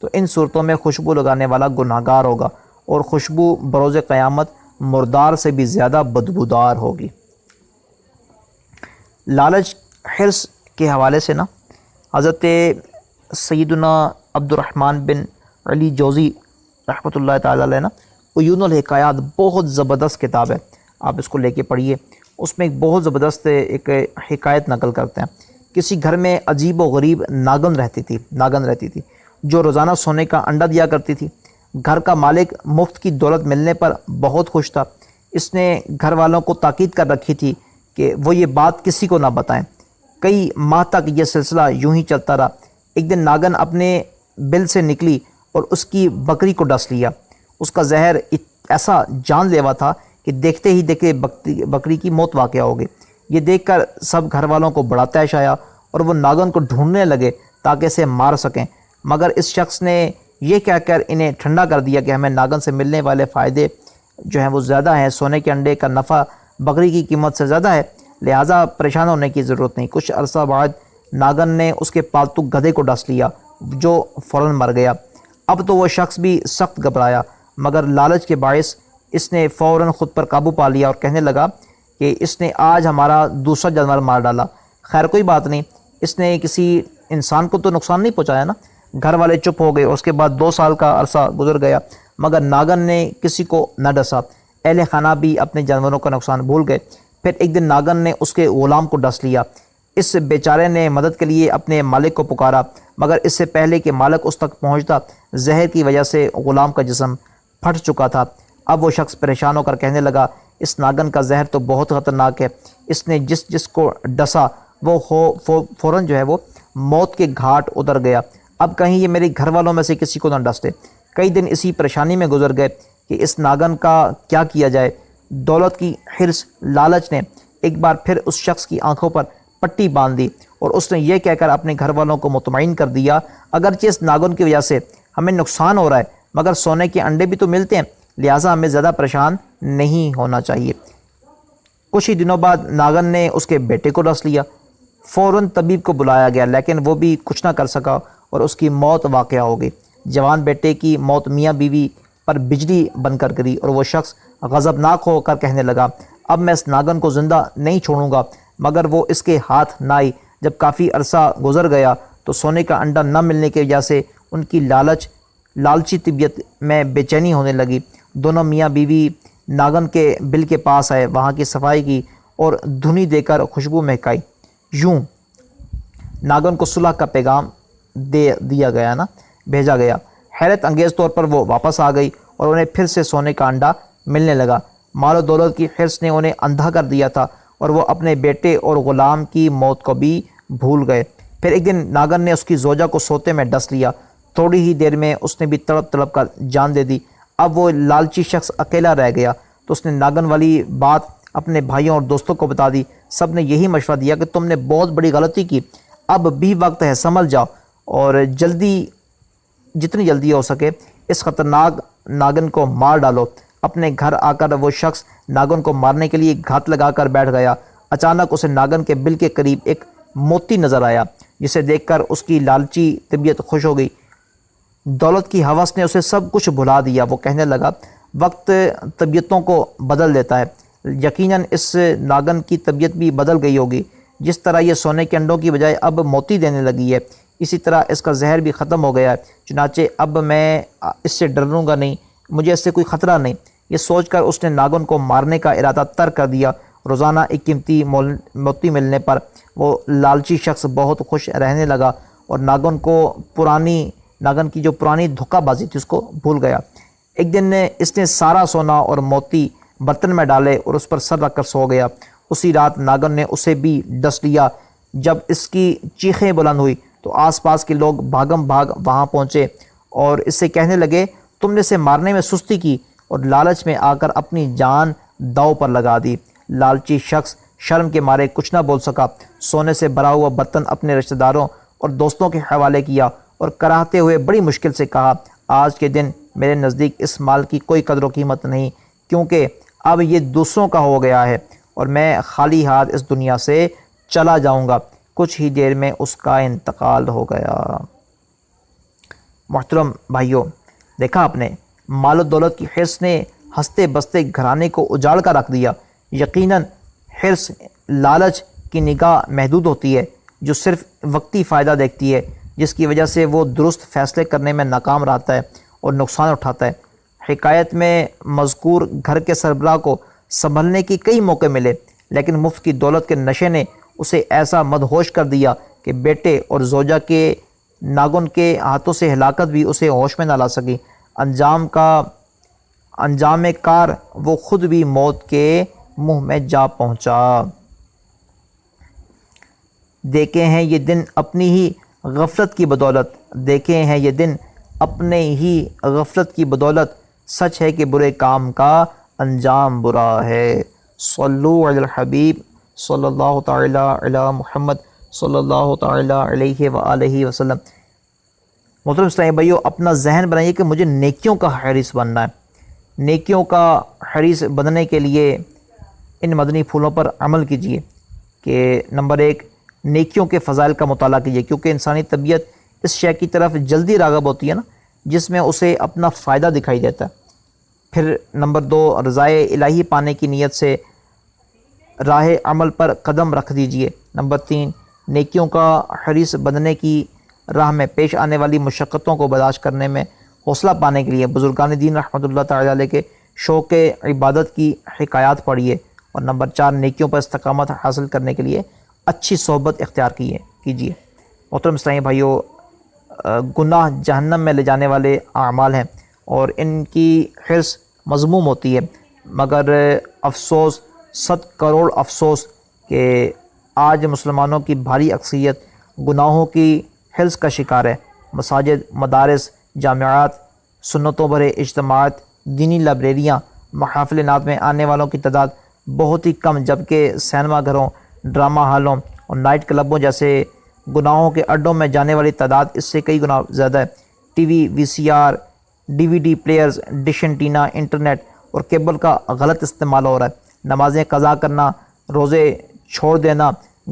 تو ان صورتوں میں خوشبو لگانے والا گناہگار ہوگا، اور خوشبو بروز قیامت مردار سے بھی زیادہ بدبودار ہوگی۔ لالچ حرص کے حوالے سے نا حضرت سیدنا عبد الرحمن بن علی جوزی رحمۃ اللہ تعالی علیہ نا عیون الحکایات بہت زبردست کتاب ہے، آپ اس کو لے کے پڑھیے۔ اس میں ایک بہت زبردست ایک حکایت نقل کرتے ہیں۔ کسی گھر میں عجیب و غریب ناگن رہتی تھی جو روزانہ سونے کا انڈا دیا کرتی تھی۔ گھر کا مالک مفت کی دولت ملنے پر بہت خوش تھا۔ اس نے گھر والوں کو تاکید کر رکھی تھی کہ وہ یہ بات کسی کو نہ بتائیں۔ کئی ماہ تک یہ سلسلہ یوں ہی چلتا رہا۔ ایک دن ناگن اپنے بل سے نکلی اور اس کی بکری کو ڈس لیا۔ اس کا زہر ایسا جان لیوا تھا کہ دیکھتے ہی دیکھتے بکری کی موت واقع ہو گئی۔ یہ دیکھ کر سب گھر والوں کو بڑا طیش آیا اور وہ ناگن کو ڈھونڈنے لگے تاکہ اسے مار سکیں، مگر اس شخص نے یہ کہہ کر انہیں ٹھنڈا کر دیا کہ ہمیں ناگن سے ملنے والے فائدے جو ہیں وہ زیادہ ہیں، سونے کے انڈے کا نفع بکری کی قیمت سے زیادہ ہے، لہٰذا پریشان ہونے کی ضرورت نہیں۔ کچھ عرصہ بعد ناگن نے اس کے پالتو گدھے کو ڈس لیا جو فوراً مر گیا۔ اب تو وہ شخص بھی سخت گھبرایا، مگر لالچ کے باعث اس نے فوراً خود پر قابو پا لیا اور کہنے لگا کہ اس نے آج ہمارا دوسرا جانور مار ڈالا، خیر کوئی بات نہیں، اس نے کسی انسان کو تو نقصان نہیں پہنچایا نا۔ گھر والے چپ ہو گئے۔ اس کے بعد 2 سال کا عرصہ گزر گیا مگر ناگن نے کسی کو نہ ڈسا۔ اہل خانہ بھی اپنے جانوروں کا نقصان بھول گئے۔ پھر ایک دن ناگن نے اس کے غلام کو ڈس لیا۔ اس بیچارے نے مدد کے لیے اپنے مالک کو پکارا، مگر اس سے پہلے کہ مالک اس تک پہنچتا زہر کی وجہ سے غلام کا جسم پھٹ چکا تھا۔ اب وہ شخص پریشان ہو کر کہنے لگا، اس ناگن کا زہر تو بہت خطرناک ہے، اس نے جس کو ڈسا وہ فوراً جو ہے وہ موت کے گھاٹ اتر گیا، اب کہیں یہ میرے گھر والوں میں سے کسی کو نہ ڈس دے۔ کئی دن اسی پریشانی میں گزر گئے کہ اس ناگن کا کیا کیا جائے۔ دولت کی حرص لالچ نے ایک بار پھر اس شخص کی آنکھوں پر پٹی باندھ دی اور اس نے یہ کہہ کر اپنے گھر والوں کو مطمئن کر دیا، اگرچہ اس ناگن کی وجہ سے ہمیں نقصان ہو رہا ہے مگر سونے کے انڈے بھی تو ملتے ہیں، لہٰذا ہمیں زیادہ پریشان نہیں ہونا چاہیے۔ کچھ ہی دنوں بعد ناگن نے اس کے بیٹے کو ڈس لیا۔ فوراً طبیب کو بلایا گیا لیکن وہ بھی کچھ نہ کر سکا اور اس کی موت واقع ہو گئی۔ جوان بیٹے کی موت میاں بیوی پر بجلی بن کر گری اور وہ شخص غضبناک ہو کر کہنے لگا، اب میں اس ناگن کو زندہ نہیں چھوڑوں گا، مگر وہ اس کے ہاتھ نہ آئی۔ جب کافی عرصہ گزر گیا تو سونے کا انڈا نہ ملنے کی وجہ سے ان کی لالچی طبیعت میں بے چینی ہونے لگی۔ دونوں میاں بیوی ناگن کے بل کے پاس آئے، وہاں کی صفائی کی اور دھنی دے کر خوشبو مہکائی۔ یوں ناگن کو صلح کا پیغام بھیجا گیا۔ حیرت انگیز طور پر وہ واپس آ گئی اور انہیں پھر سے سونے کا انڈا ملنے لگا۔ مال و دولت کی حرص نے انہیں اندھا کر دیا تھا اور وہ اپنے بیٹے اور غلام کی موت کو بھی بھول گئے۔ پھر ایک دن ناگن نے اس کی زوجہ کو سوتے میں ڈس لیا۔ تھوڑی ہی دیر میں اس نے بھی تڑپ تڑپ کر جان دے دی۔ اب وہ لالچی شخص اکیلا رہ گیا تو اس نے ناگن والی بات اپنے بھائیوں اور دوستوں کو بتا دی۔ سب نے یہی مشورہ دیا کہ تم نے بہت بڑی غلطی کی، اب بھی وقت ہے، سنبھل جاؤ اور جتنی جلدی ہو سکے اس خطرناک ناگن کو مار ڈالو۔ اپنے گھر آ کر وہ شخص ناگن کو مارنے کے لیے گھات لگا کر بیٹھ گیا۔ اچانک اسے ناگن کے بل کے قریب ایک موتی نظر آیا جسے دیکھ کر اس کی لالچی طبیعت خوش ہو گئی۔ دولت کی ہوس نے اسے سب کچھ بھلا دیا۔ وہ کہنے لگا، وقت طبیعتوں کو بدل دیتا ہے، یقیناً اس ناگن کی طبیعت بھی بدل گئی ہوگی۔ جس طرح یہ سونے کے انڈوں کی بجائے اب موتی دینے لگی ہے، اسی طرح اس کا زہر بھی ختم ہو گیا ہے، چنانچہ اب میں اس سے ڈروں گا نہیں، مجھے اس سے کوئی خطرہ نہیں۔ یہ سوچ کر اس نے ناگن کو مارنے کا ارادہ ترک کر دیا۔ روزانہ ایک قیمتی موتی ملنے پر وہ لالچی شخص بہت خوش رہنے لگا اور ناگن کی جو پرانی دھوکہ بازی تھی اس کو بھول گیا۔ ایک دن اس نے سارا سونا اور موتی برتن میں ڈالے اور اس پر سر رکھ کر سو گیا۔ اسی رات ناگن نے اسے بھی ڈس لیا۔ جب اس کی چیخیں بلند ہوئی تو آس پاس کے لوگ بھاگم بھاگ وہاں پہنچے اور اس سے کہنے لگے، تم نے اسے مارنے میں سستی کی اور لالچ میں آ کر اپنی جان داؤ پر لگا دی۔ لالچی شخص شرم کے مارے کچھ نہ بول سکا۔ سونے سے بھرا ہوا برتن اپنے رشتہ داروں اور دوستوں کے حوالے کیا اور کراہتے ہوئے بڑی مشکل سے کہا، آج کے دن میرے نزدیک اس مال کی کوئی قدر و قیمت نہیں، کیونکہ اب یہ دوسروں کا ہو گیا ہے اور میں خالی ہاتھ اس دنیا سے چلا جاؤں گا۔ کچھ ہی دیر میں اس کا انتقال ہو گیا۔ محترم بھائیوں، دیکھا آپ نے، مال و دولت کی حرص نے ہنستے بستے گھرانے کو اجاڑ کر رکھ دیا۔ یقیناً حرص لالچ کی نگاہ محدود ہوتی ہے جو صرف وقتی فائدہ دیکھتی ہے، جس کی وجہ سے وہ درست فیصلے کرنے میں ناکام رہتا ہے اور نقصان اٹھاتا ہے۔ حکایت میں مذکور گھر کے سربراہ کو سنبھلنے کی کئی موقع ملے، لیکن مفت کی دولت کے نشے نے اسے ایسا مدہوش کر دیا کہ بیٹے اور زوجہ کے ناگن کے ہاتھوں سے ہلاکت بھی اسے ہوش میں نہ لا سکی۔ انجام کار وہ خود بھی موت کے منہ میں جا پہنچا۔ دیکھے ہیں یہ دن اپنی ہی غفلت کی بدولت، دیکھے ہیں یہ دن اپنے ہی غفلت کی بدولت، سچ ہے کہ برے کام کا انجام برا ہے۔ صلو علی الحبیب صلی اللہ تعالی علی محمد صلی اللہ تعالی علیہ وآلہ وسلم۔ محترم اسلامی بھائیو، اپنا ذہن بنائیے کہ مجھے نیکیوں کا حریص بننا ہے۔ نیکیوں کا حریص بننے کے لیے ان مدنی پھولوں پر عمل کیجیے کہ نمبر 1، نیکیوں کے فضائل کا مطالعہ کیجیے، کیونکہ انسانی طبیعت اس شے کی طرف جلدی راغب ہوتی ہے نا جس میں اسے اپنا فائدہ دکھائی دیتا ہے۔ پھر نمبر 2، رضائے الہی پانے کی نیت سے راہ عمل پر قدم رکھ دیجیے۔ نمبر 3، نیکیوں کا حریص بننے کی راہ میں پیش آنے والی مشقتوں کو برداشت کرنے میں حوصلہ پانے کے لیے بزرگان دین رحمۃ اللہ تعالی علیہ کے شوق عبادت کی حکایات پڑھیے۔ اور نمبر 4، نیکیوں پر استقامت حاصل کرنے کے لیے اچھی صحبت اختیار کیجیے۔ محترم اسلامی بھائیو، گناہ جہنم میں لے جانے والے اعمال ہیں اور ان کی حرص مذموم ہوتی ہے، مگر افسوس، 100 کروڑ افسوس کہ آج مسلمانوں کی بھاری اکثریت گناہوں کی حرص کا شکار ہے۔ مساجد، مدارس، جامعات، سنتوں بھرے اجتماعات، دینی لائبریریاں، محافل نعت میں آنے والوں کی تعداد بہت ہی کم، جبکہ سینما گھروں، ڈرامہ ہالوں اور نائٹ کلبوں جیسے گناہوں کے اڈوں میں جانے والی تعداد اس سے کئی گنا زیادہ ہے۔ T V, V C R, D V D players, dish antenna, internet اور کیبل کا غلط استعمال ہو رہا ہے۔ نمازیں قضا کرنا، روزے چھوڑ دینا،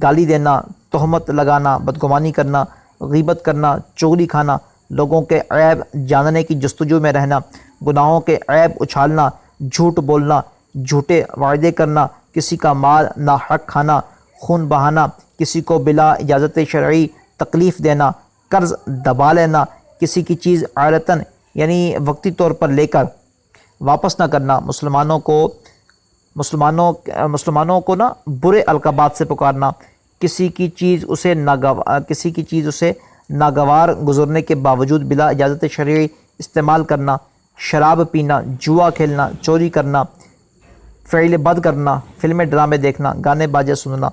گالی دینا، تہمت لگانا، بدگمانی کرنا، غیبت کرنا، چغلی کھانا، لوگوں کے عیب جاننے کی جستجو میں رہنا، گناہوں کے عیب اچھالنا، جھوٹ بولنا، جھوٹے وعدے کرنا، کسی کا مال ناحق کھانا، خون بہانا، کسی کو بلا اجازت شرعی تکلیف دینا، قرض دبا لینا، کسی کی چیز عارتاً یعنی وقتی طور پر لے کر واپس نہ کرنا، مسلمانوں کو نا برے القابات سے پکارنا، کسی کی چیز اسے ناگوار گزرنے کے باوجود بلا اجازت شرعی استعمال کرنا، شراب پینا، جوا کھیلنا، چوری کرنا، فعل بد کرنا، فلمیں ڈرامے دیکھنا، گانے باجے سننا،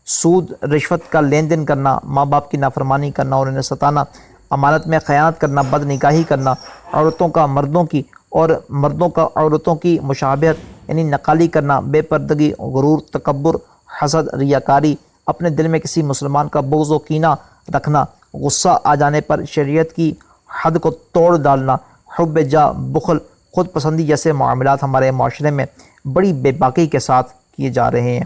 سود رشوت کا لین دین کرنا، ماں باپ کی نافرمانی کرنا اور انہیں ستانا، امانت میں خیانت کرنا، بد نگاہی کرنا، عورتوں کا مردوں کی اور مردوں کا عورتوں کی مشابہت یعنی نقالی کرنا، بے پردگی، غرور، تکبر، حسد، ریاکاری، اپنے دل میں کسی مسلمان کا بغض و کینہ رکھنا، غصہ آ جانے پر شریعت کی حد کو توڑ ڈالنا، حب جاہ، بخل، خود پسندی جیسے معاملات ہمارے معاشرے میں بڑی بے باکی کے ساتھ کیے جا رہے ہیں۔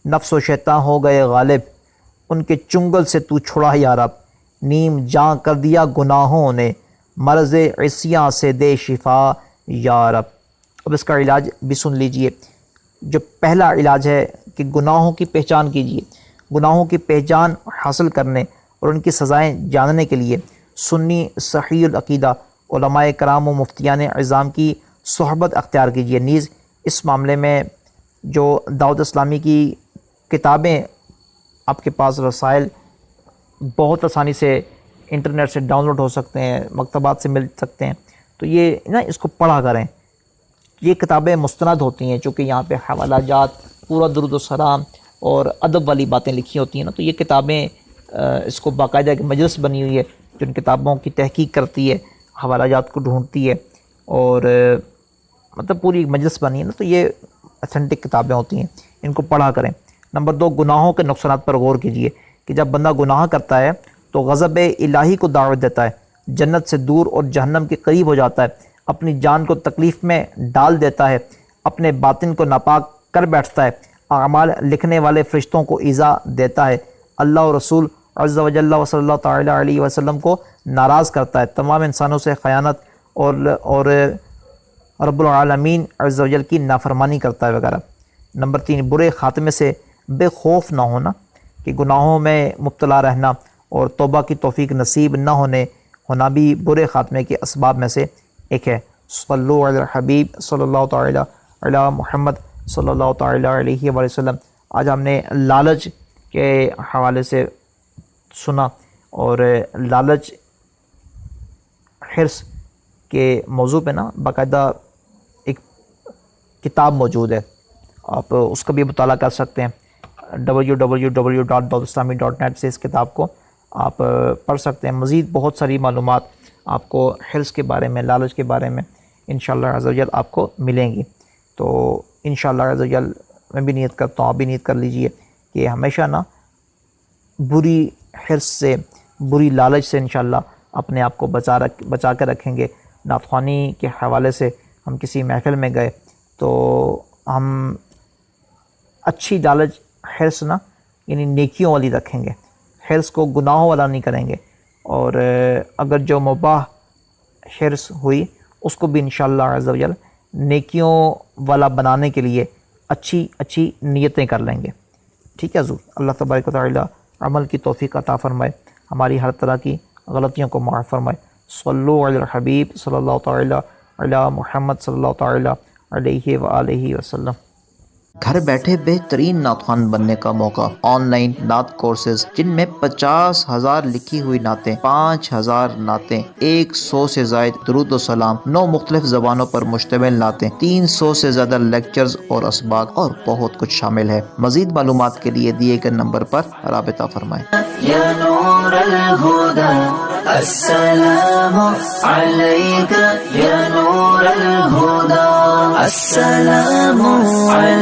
نفس و شیطان ہو گئے غالب، ان کے چنگل سے تو چھڑا یا رب، نیم جاں کر دیا گناہوں نے، مرض عصیاں سے دے شفا یا رب۔ اب اس کا علاج بھی سن لیجئے۔ جو پہلا علاج ہے کہ گناہوں کی پہچان کیجئے۔ گناہوں کی پہچان حاصل کرنے اور ان کی سزائیں جاننے کے لیے سنی صحیح العقیدہ علماء کرام و مفتیان عظام کی صحبت اختیار کیجئے۔ نیز اس معاملے میں جو دعوت اسلامی کی کتابیں آپ کے پاس رسائل بہت آسانی سے انٹرنیٹ سے ڈاؤن لوڈ ہو سکتے ہیں، مکتبات سے مل سکتے ہیں، تو یہ نا اس کو پڑھا کریں۔ یہ کتابیں مستند ہوتی ہیں چونکہ یہاں پہ حوالہ جات، پورا درود و سلام اور ادب والی باتیں لکھی ہوتی ہیں نا، تو یہ کتابیں اس کو باقاعدہ ایک مجلس بنی ہوئی ہے جو ان کتابوں کی تحقیق کرتی ہے، حوالہ جات کو ڈھونڈتی ہے اور مطلب پوری مجلس بنی ہے نا، تو یہ اتھینٹک کتابیں ہوتی ہیں، ان کو پڑھا کریں۔ نمبر 2، گناہوں کے نقصانات پر غور کیجیے کہ جب بندہ گناہ کرتا ہے تو غضب الہی کو دعوت دیتا ہے، جنت سے دور اور جہنم کے قریب ہو جاتا ہے، اپنی جان کو تکلیف میں ڈال دیتا ہے، اپنے باطن کو ناپاک کر بیٹھتا ہے، اعمال لکھنے والے فرشتوں کو ایذا دیتا ہے، اللہ اور رسول عز و جل و صلی اللہ تعالیٰ علیہ وسلم کو ناراض کرتا ہے، تمام انسانوں سے خیانت اور رب العالمین عز و جل کی نافرمانی کرتا ہے وغیرہ۔ نمبر 3، برے خاتمے سے بے خوف نہ ہونا، کہ گناہوں میں مبتلا رہنا اور توبہ کی توفیق نصیب نہ ہونا بھی برے خاتمے کے اسباب میں سے ایک ہے۔ صلو علی الحبیب صلی اللہ تعالیٰ علی محمد صلی اللہ تعالیٰ علیہ وآلہ وسلم۔ آج ہم نے لالچ کے حوالے سے سنا، اور لالچ حرص کے موضوع پہ نا باقاعدہ ایک کتاب موجود ہے، آپ اس کا بھی مطالعہ کر سکتے ہیں، www.daudislami.net سے اس کتاب کو آپ پڑھ سکتے ہیں۔ مزید بہت ساری معلومات آپ کو حرص کے بارے میں، لالچ کے بارے میں انشاءاللہ عز و جل آپ کو ملیں گی۔ تو انشاءاللہ عز و جل میں بھی نیت کرتا ہوں، آپ بھی نیت کر لیجئے کہ ہمیشہ نا بری حرص سے، بری لالچ سے انشاءاللہ اپنے آپ کو بچا کے رکھیں گے۔ نعت کے حوالے سے ہم کسی محفل میں گئے تو ہم اچھی لالچ حرص نا یعنی نیکیوں والی رکھیں گے، حرص کو گناہوں والا نہیں کریں گے، اور اگر جو مباح حرص ہوئی اس کو بھی انشاءاللہ عز و جل نیکیوں والا بنانے کے لیے اچھی نیتیں کر لیں گے۔ ٹھیک ہے حضور، اللہ تبارک و تعالی عمل کی توفیق عطا فرمائے، ہماری ہر طرح کی غلطیوں کو معاف فرمائے۔ صلو علی الحبیب صلی اللہ تعالی علی محمد صلی اللہ تعالی علیہ وآلہ وسلم۔ گھر بیٹھے بہترین نعت خوان بننے کا موقع، آن لائن نعت کورسز جن میں 50,000 لکھی ہوئی نعتیں، 5,000 نعتیں، 100 سے زائد درود و سلام، 9 مختلف زبانوں پر مشتمل نعتیں، 300 سے زیادہ لیکچرز اور اسباق اور بہت کچھ شامل ہے۔ مزید معلومات کے لیے دیے گئے نمبر پر رابطہ فرمائیں۔ یا نور الہدی السلام علیک یا نور الہدی السلام علیک۔